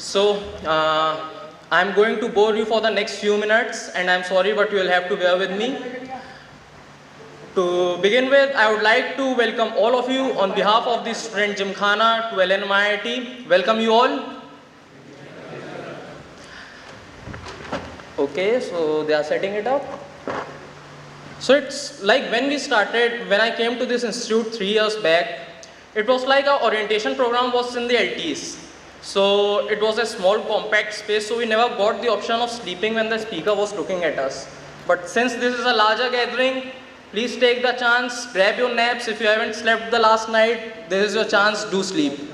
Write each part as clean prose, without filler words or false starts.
So, I'm going to bore you for the next few minutes, and I'm sorry, but you will have to bear with me. To begin with, I would like to welcome all of you on behalf of the Student Gymkhana to LNMIIT. Welcome you all. Okay, so they are setting it up. So it's like when I came to this institute 3 years back, it was like our orientation program was in the LTs. So it was a small compact space, so we never got the option of sleeping when the speaker was looking at us. But since this is a larger gathering, please take the chance, grab your naps. If you haven't slept the last night, this is your chance, do sleep.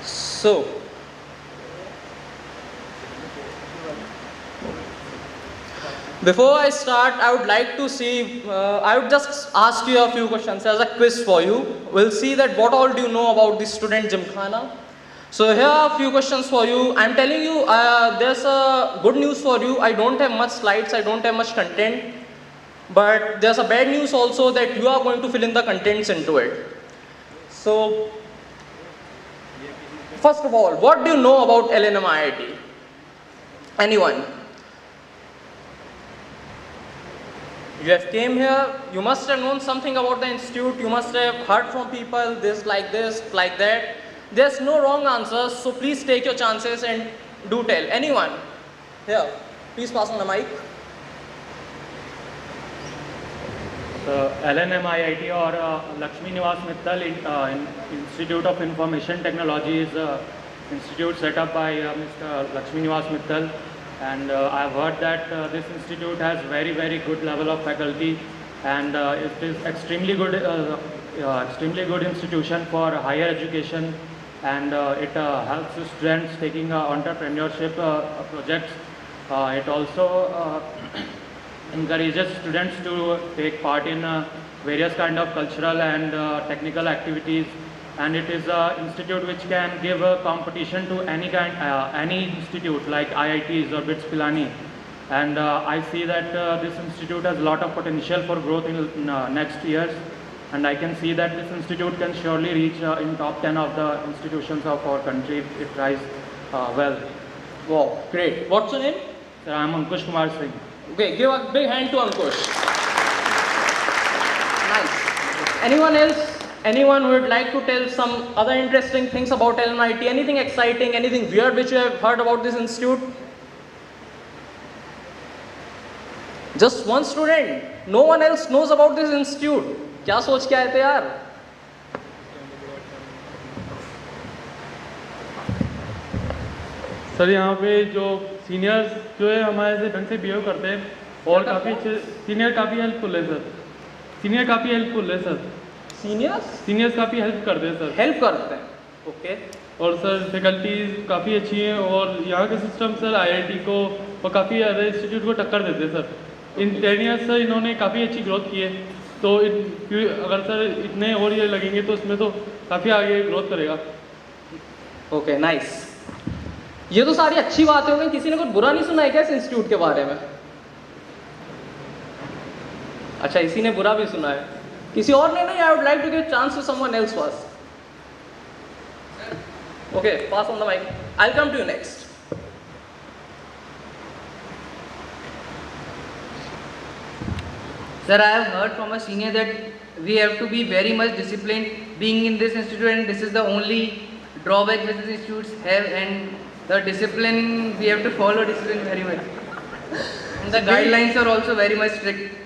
So, before I start, I would like to I would just ask you a few questions as a quiz for you. We'll see that what all do you know about the Student Gymkhana. So here are a few questions for you. I'm telling you, there's a good news for you. I don't have much slides, I don't have much content. But there's a bad news also that you are going to fill in the contents into it. So, first of all, what do you know about LNMIIT? Anyone? You have came here, you must have known something about the institute, you must have heard from people, this, like that. There's no wrong answers, so please take your chances and do tell. Anyone? Here, please pass on the mic. So LNMIIT or Lakshmi Nivas Mittal Institute of Information Technology is an institute set up by Mr. Lakshmi Nivas Mittal. And I've heard that this institute has very good level of faculty, and it is extremely good institution for higher education, and it helps students taking entrepreneurship projects. It also encourages students to take part in various kind of cultural and technical activities. And it is an institute which can give a competition to any institute like IITs or BITS Pilani. And I see that this institute has a lot of potential for growth in next years. And I can see that this institute can surely reach in top 10 of the institutions of our country if it tries well. Wow, great. What's your name? Sir, I am Ankush Kumar Singh. Okay, give a big hand to Ankush. Nice. Anyone else? Anyone who would like to tell some other interesting things about LNMIIT? Anything exciting, anything weird which you have heard about this institute? Just one student. No one else knows about this institute. क्या सोच के आए थे यार? Sir यहाँ पे जो seniors जो है हमारे से ढंग से बिहेव करते हैं और काफ़ी अच्छे सीनियर काफ़ी हेल्पफुल है सर। सीनियर काफ़ी हेल्पफुल है सर। सीनियर्स काफ़ी हेल्प करते हैं सर। हेल्प करते हैं, ओके। और सर फैकल्टीज काफ़ी अच्छी हैं और यहाँ के सिस्टम सर आईआईटी को और काफ़ी अदर इंस्टीट्यूट को टक्कर देते हैं सर। इन 10 ईयर्स सर इन्होंने काफ़ी अच्छी ग्रोथ की है, तो अगर सर इतने और ये लगेंगे तो इसमें तो काफ़ी आगे ग्रोथ करेगा। Okay, nice. ये तो सारी अच्छी बातें हो गई, किसी ने कुछ बुरा नहीं सुना है क्या इस इंस्टीट्यूट के बारे में? अच्छा, इसी ने बुरा भी सुना है, किसी और ने नहीं? I would like to give chance to someone else first. Okay, pass on the mic. I'll come to you next. Sir, I have heard from a senior that we have to be very much disciplined being in this institute, and this is the only drawback which these institutes have, and the discipline, we have to follow discipline very much. And the guidelines are also very much strict.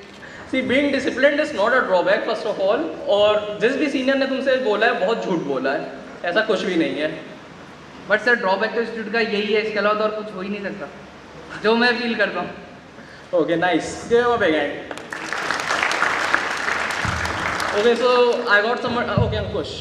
See, being disciplined is not a drawback first of all, और जिस भी senior ने तुमसे बोला है बहुत झूठ बोला है, ऐसा कुछ भी नहीं है. बट सर ड्रॉबैक तो इंस्टीट्यूट का यही है, इसके अलावा तो और कुछ हो ही नहीं सकता जो मैं फील करता हूँ. Okay, nice. Give him a big hand. Okay, so I got some. Okay, Ankush.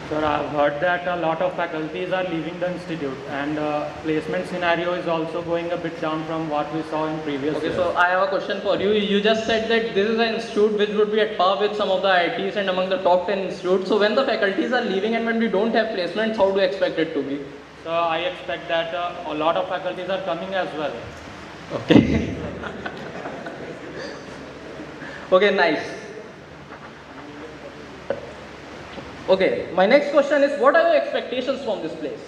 Sir, I've heard that a lot of faculties are leaving the institute, and placement scenario is also going a bit down from what we saw in previous Okay, years. so I have a question for you. You just said that this is an institute which would be at par with some of the IITs and among the top 10 institutes. So when the faculties are leaving and when we don't have placements, how do you expect it to be? So I expect that a lot of faculties are coming as well. Okay. Okay, nice. Okay, my next question is, what are your expectations from this place?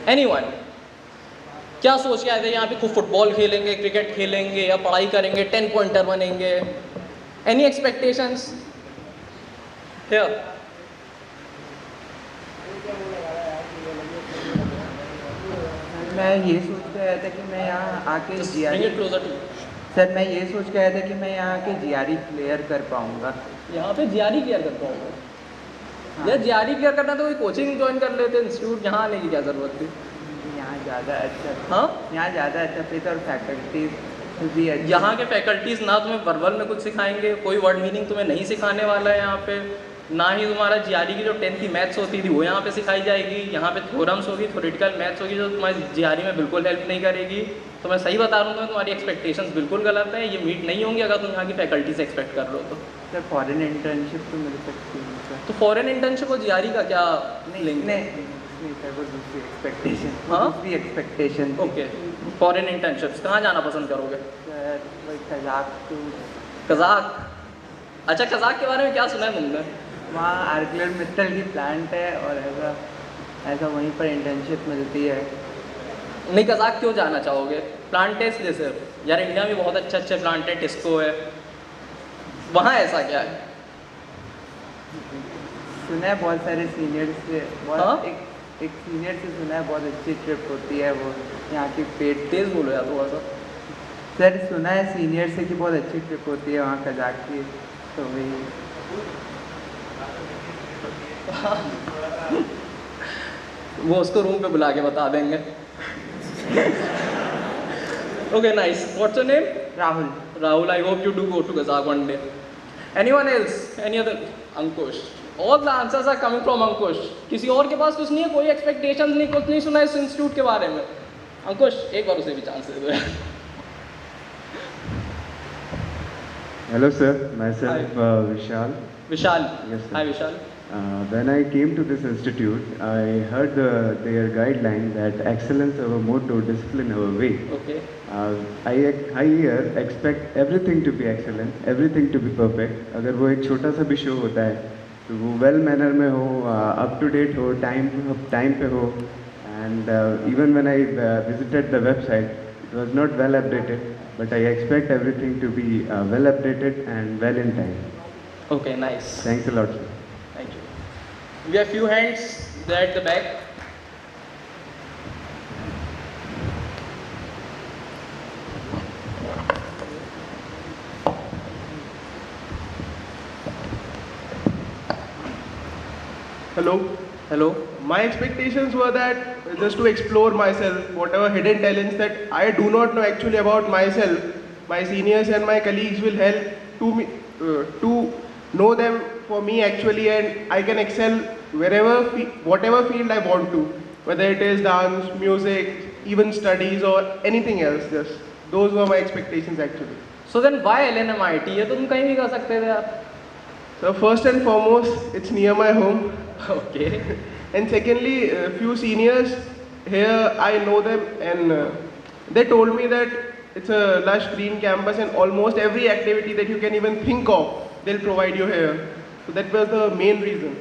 Anyone? क्या सोच के आए थे यहाँ पे खूब football खेलेंगे, cricket खेलेंगे या पढ़ाई करेंगे, 10 पॉइंटर बनेंगे? Any expectations? Here. मैं ये सोच के आया था कि मैं यहाँ आके Just bring it GRE closer to you. Sir मैं ये सोच के आया था कि मैं यहाँ आके GRE क्लियर कर पाऊँगा। यहाँ पे जीआरई क्लियर कर पाओगे? यार जीआरई क्लियर करना तो कोई कोचिंग ज्वाइन कर लेते, इंस्टीट्यूट, यहाँ आने की क्या ज़रूरत थी? यहाँ ज़्यादा अच्छा हाँ, यहाँ ज़्यादा अच्छा फिट और फैकल्टीज भी अच्छी। यहाँ के फैकल्टीज़ ना तुम्हें वर्बल में कुछ सिखाएंगे, कोई वर्ड मीनिंग तुम्हें नहीं सिखाने वाला है यहाँ पे, ना ही तुम्हारा जीआरई की जो 10th की मैथ्स होती थी वो यहाँ पे सिखाई जाएगी। यहाँ पे थ्योरम्स होगी, थ्योरेटिकल मैथ्स होगी, जो तुम्हारी जीआरई में बिल्कुल हेल्प नहीं करेगी। तो मैं सही बता रहा हूँ, तुम्हारी एक्सपेक्टेशंस बिल्कुल गलत है, ये मीट नहीं होंगी अगर तुम यहाँ की फैकल्टी से एक्सपेक्ट कर लो तो। सर फॉरेन इंटर्नशिप तो मिल सकती है सर। तो फॉरेन इंटर्नशिप और जीआरई का क्या लिंक? नहीं सर वो दूसरी एक्सपेक्टेशन, हाँ? दूसरी एक्सपेक्टेशन। ओके, फॉरेन इंटर्नशिप्स कहाँ जाना पसंद करोगे? सर वही कज़ाक तो कज़ाक? अच्छा, कज़ाक के बारे में क्या सुना है तुमने? वहाँ आर्कलर मित्तल की प्लांट है और ऐसा वहीं पर इंटर्नशिप मिलती है। नहीं, कज़ाक क्यों जाना चाहोगे? प्लांट टेस्ट जैसे यार इंडिया में बहुत अच्छे अच्छे प्लांट है, टिस्को है, वहाँ ऐसा क्या है? सुना है बहुत सारे सीनियर से, बहुत हाँ? एक सीनियर से सुना है बहुत अच्छी ट्रिप होती है वो यहाँ की पेट। तेज़ बोलो यार थोड़ा सा। सर सुना है सीनियर से कि बहुत अच्छी ट्रिप होती है वहाँ कज़ाक की, तो वही। वो उसको रूम पे बुला के बता देंगे। Okay, nice. What's your name? Rahul. Rahul, I hope you do go to Kazakh one day. Anyone else? Any other? Ankush. All the answers are coming from Ankush. किसी और के पास कुछ नहीं है, कोई expectations नहीं, कुछ नहीं सुना इस इंस्टीट्यूट के बारे में? अंकुश, एक बार उसे भी चांस दे दो यार। Hello sir, myself Vishal. Vishal. Yes, sir. Hi Vishal. When I came to this institute, I heard their guideline that excellence our motto, discipline our way. Okay. I here expect everything to be excellent, everything to be perfect. अगर वो एक छोटा सा भी show होता है तो वो वेल मैनर में हो, अप टू डेट हो, टाइम पे हो. And even when I visited the website, it was not well updated, but I expect everything to be well updated and well in time. Okay, nice. Thanks a lot, sir. Thank you. We have few hands there at the back. Hello. Hello. My expectations were that just to explore myself, whatever hidden talents that I do not know actually about myself, my seniors and my colleagues will help to me to know them for me actually, and I can excel wherever, whatever field I want to, whether it is dance, music, even studies or anything else. Just those were my expectations actually. So then why LNMIT? ये तो तुम कहीं भी कर सकते थे यार। So first and foremost, it's near my home. Okay. And secondly, a few seniors here, I know them, and they told me that it's a lush green campus and almost every activity that you can even think of, they'll provide you here. So that was the main reason.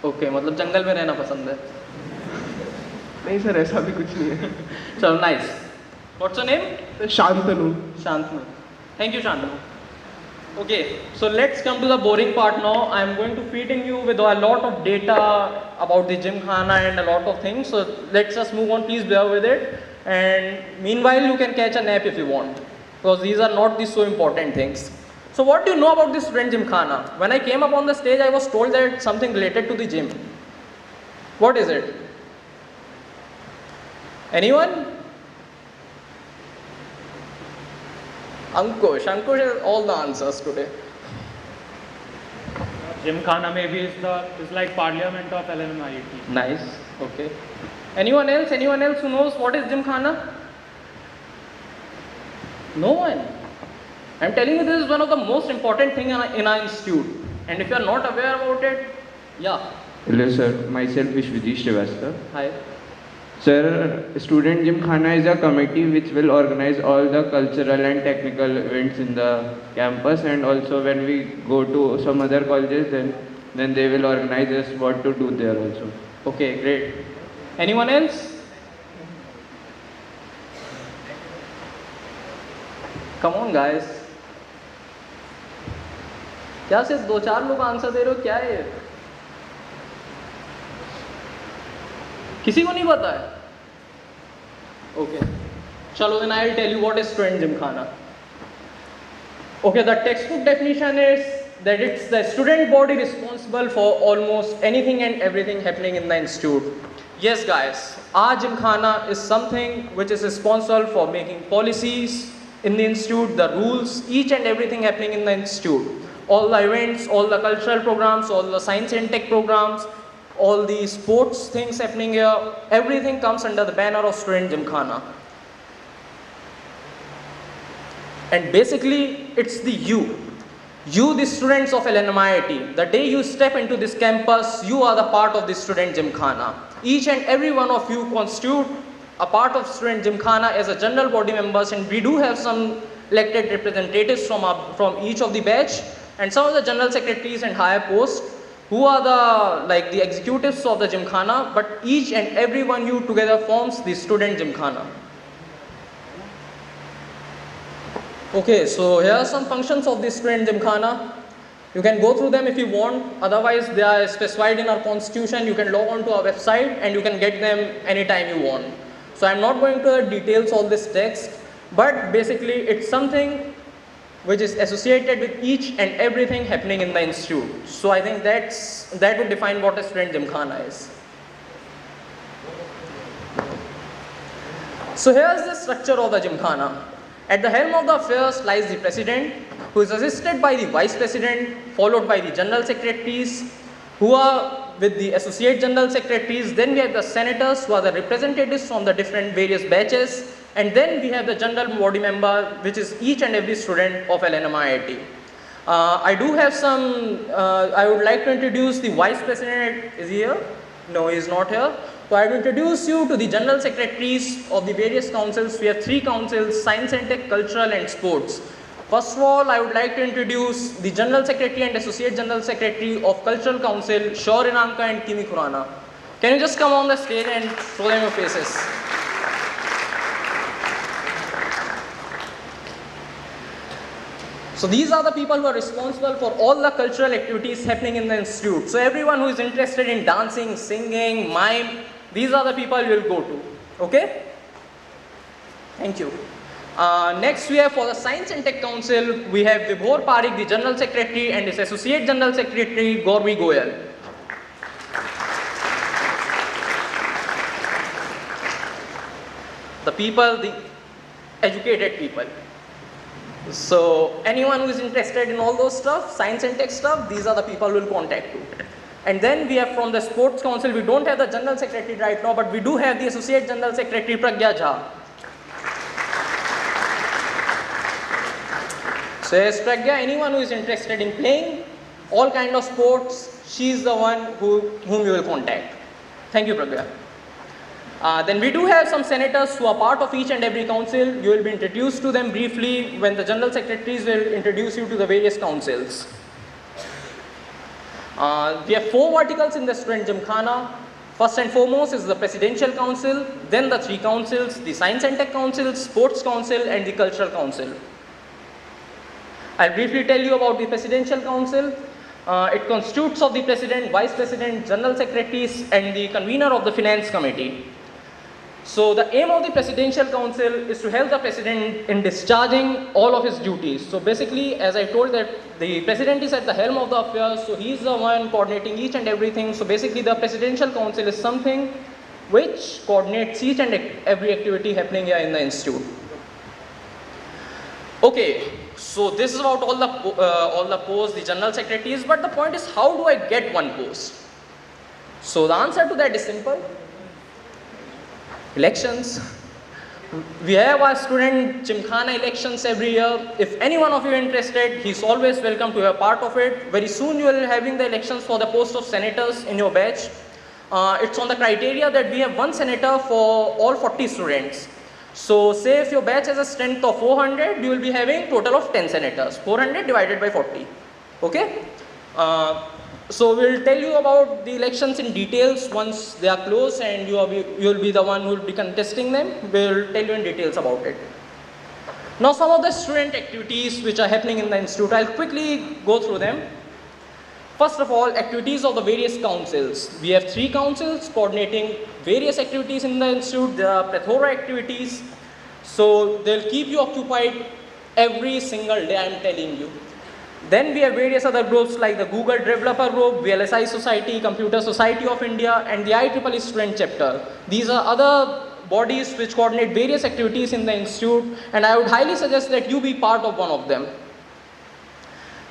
Okay, मतलब जंगल में रहना पसंद है। नहीं sir, ऐसा भी कुछ नहीं है। चलो, nice. What's your name? Shantanu. Shantanu. Thank you, Shantanu. Okay, so let's come to the boring part now. I am going to feeding you with a lot of data about the gymkhana and a lot of things. So let's just move on. Please bear with it. And meanwhile, you can catch a nap if you want, because these are not the so important things. So what do you know about this student gymkhana? When I came up on the stage, I was told that it's something related to the gym. What is it? Anyone? Ankush has all the answers today. Gymkhana maybe is like parliament of LNMIT. Nice. Okay. Anyone else? Anyone else who knows what is gymkhana? No one. I'm telling you, this is one of the most important thing in our institute. And if you are not aware about it, yeah. Hello sir, myself is Vijay Srivastava. Hi. Sir, Student Gymkhana is a committee which will organize all the cultural and technical events in the campus, and also when we go to some other colleges, then they will organize us what to do there also. Okay, great. Anyone else? Come on, guys. क्या सिर्फ 2-4 लोग answer दे रहे हो, क्या है ये? किसी को नहीं पता है? Okay. Chalo, then I'll tell you what is student gymkhana. Okay, the textbook definition is that it's the student body responsible for almost anything and everything happening in the institute. Yes, guys, our gymkhana is something which is responsible for making policies in the institute, the rules, each and everything happening in the institute. All the events, all the cultural programs, all the science and tech programs, all the sports things happening here, everything comes under the banner of student gymkhana. And basically, it's you, the students of LNMIT. The day you step into this campus, you are the part of the student gymkhana. Each and every one of you constitute a part of student gymkhana as a general body members, and we do have some elected representatives from each of the batch, and some of the general secretaries and higher posts who are the executives of the gymkhana, but each and every one you together forms the student gymkhana. Okay, so here are some functions of the student gymkhana. You can go through them if you want, otherwise they are specified in our constitution. You can log on to our website and you can get them anytime you want. So I'm not going to the details of this text, but basically it's something which is associated with each and everything happening in the institute. So I think that would define what a student gymkhana is. So here's the structure of the gymkhana. At the helm of the affairs lies the president, who is assisted by the vice president, followed by the general secretaries, who are with the associate general secretaries. Then we have the senators, who are the representatives from the different various batches. And then we have the general body member, which is each and every student of LNMIT. I do have I would like to introduce the vice president. Is he here? No, he is not here. So I will introduce you to the general secretaries of the various councils. We have 3 councils: Science and Tech, Cultural and Sports. First of all, I would like to introduce the general secretary and associate general secretary of Cultural Council, Shaur Inamka and Kimi Khurana. Can you just come on the stage and show them your faces? So these are the people who are responsible for all the cultural activities happening in the institute. So everyone who is interested in dancing, singing, mime, these are the people you will go to. Okay? Thank you. Next we have for the Science and Tech Council, we have Vibhor Parikh, the General Secretary, and his Associate General Secretary, Gauravi Goyal. The people, the educated people. So anyone who is interested in all those stuff, science and tech stuff, these are the people who will contact you. And then we have from the Sports Council, we don't have the General Secretary right now, but we do have the Associate General Secretary, Pragya Jha. So as Pragya, anyone who is interested in playing all kind of sports, she is the one whom you will contact. Thank you, Pragya. Then we do have some senators who are part of each and every council. You will be introduced to them briefly when the general secretaries will introduce you to the various councils. We have 4 verticals in the student gymkhana. First and foremost is the Presidential Council, then the 3 councils, the Science and Tech Council, Sports Council and the Cultural Council. I'll briefly tell you about the Presidential Council. It constitutes of the President, Vice President, General Secretaries and the convener of the Finance Committee. So the aim of the Presidential Council is to help the President in discharging all of his duties. So basically, as I told that the President is at the helm of the affairs, so he is the one coordinating each and everything. So basically the Presidential Council is something which coordinates each and every activity happening here in the institute. Okay, so this is about all the posts, the General Secretaries, but the point is, how do I get one post? So the answer to that is simple. Elections. We have our student gymkhana elections every year. If any one of you are interested, he's always welcome to be a part of it. Very soon you will be having the elections for the post of senators in your batch. It's on the criteria that we have one senator for all 40 students. So say if your batch has a strength of 400, you will be having total of 10 senators. 400 divided by 40. Okay? So we'll tell you about the elections in details once they are close, and you'll be the one who will be contesting them. We'll tell you in details about it. Now some of the student activities which are happening in the institute, I'll quickly go through them. First of all, activities of the various councils. We have 3 councils coordinating various activities in the institute. There are plethora activities. So they'll keep you occupied every single day, I'm telling you. Then we have various other groups like the Google Developer Group, VLSI Society, Computer Society of India, and the IEEE Student Chapter. These are other bodies which coordinate various activities in the institute, and I would highly suggest that you be part of one of them.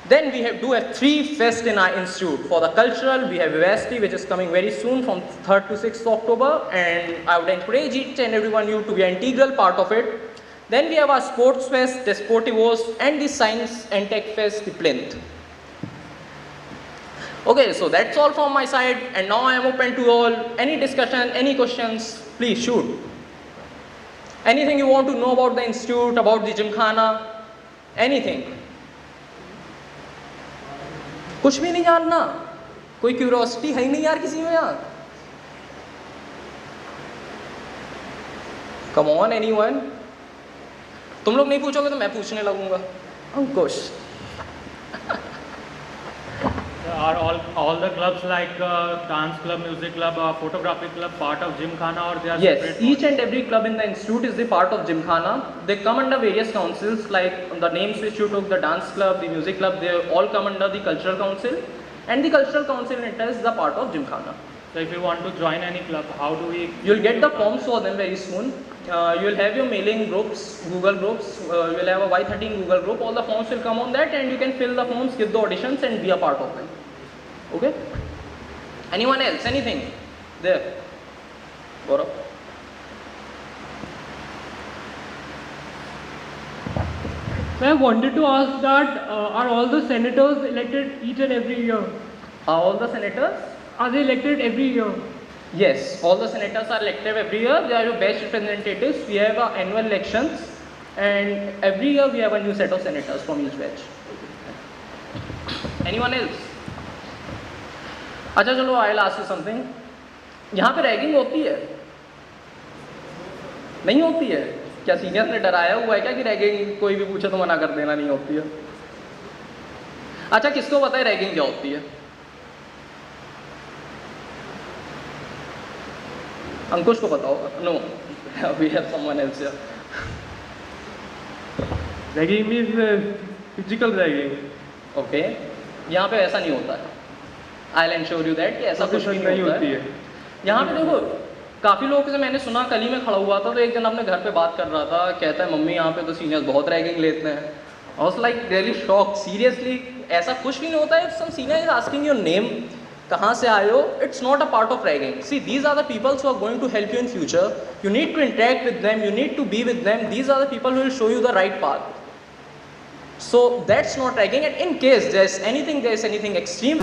Then we do have 3 fests in our institute. For the cultural, we have Vivacity, which is coming very soon from 3rd to 6th October, and I would encourage each and everyone you to be an integral part of it. Then we have our Sports Fest, the Sportivos, and the Science and Tech Fest, the Plinth. Okay, so that's all from my side, and now I am open to all. Any discussion, any questions, please shoot. Anything you want to know about the institute, about the Gymkhana, anything. कुछ भी नहीं जानना, कोई curiosity है ही नहीं यार किसी में यहाँ. Come on, anyone? तुम लोग नहीं पूछोगे तो मैं पूछने लगूंगा. अंकुश. Are all the clubs like dance club, music club, photography club part of Gymkhana, or they are Yes, separate? each and every club in the institute is the part of Gymkhana. They come under various councils, like the names which you took, the dance club, the music club, they all come under the cultural council, and the cultural council in itself is the part of Gymkhana. So if you want to join any club, how do we? You'll get the forms for them very soon. You'll have your mailing groups, Google groups, you'll have a Y13 Google group, all the forms will come on that, and you can fill the forms, give the auditions, and be a part of them. Okay? Anyone else? Anything? There. Gaurav. So I wanted to ask that are all the senators elected each and every year? Are all the senators? Are they elected every year? Yes, all the senators are elected every year. They are your best representatives. We have our annual elections, and every year we have a new set of senators from each batch. Anyone else? अच्छा चलो, I'll ask you something. यहाँ पे ragging होती है? नहीं होती है? क्या सीनियर्स ने डराया हुआ है क्या कि रैगिंग कोई भी पूछे तो मना कर देना नहीं होती है? अच्छा, किसको पता है रैगिंग क्या होती है? अंकुश को पता होगा? No, we have someone else here. Ragging means physical ragging. Okay, यहाँ पे ऐसा नहीं होता है. I'll ensure you that कि ऐसा कुछ भी नहीं होता है. यहाँ पे देखो, काफ़ी लोगों से मैंने सुना, कल ही मैं खड़ा हुआ था तो एक जन अपने घर पे बात कर रहा था, कहता है मम्मी यहाँ पे तो सीनियर्स बहुत रैगिंग लेते हैं. I was like really shocked. Seriously, ऐसा कुछ भी नहीं होता है. If some senior is asking your name, कहाँ से आए हो, it's not a part of ragging. See, these are the people who are going to help you in future. You need to interact with them, you need to be with them. These are the people who will show you the right path. So that's not ragging, and in case there is anything extreme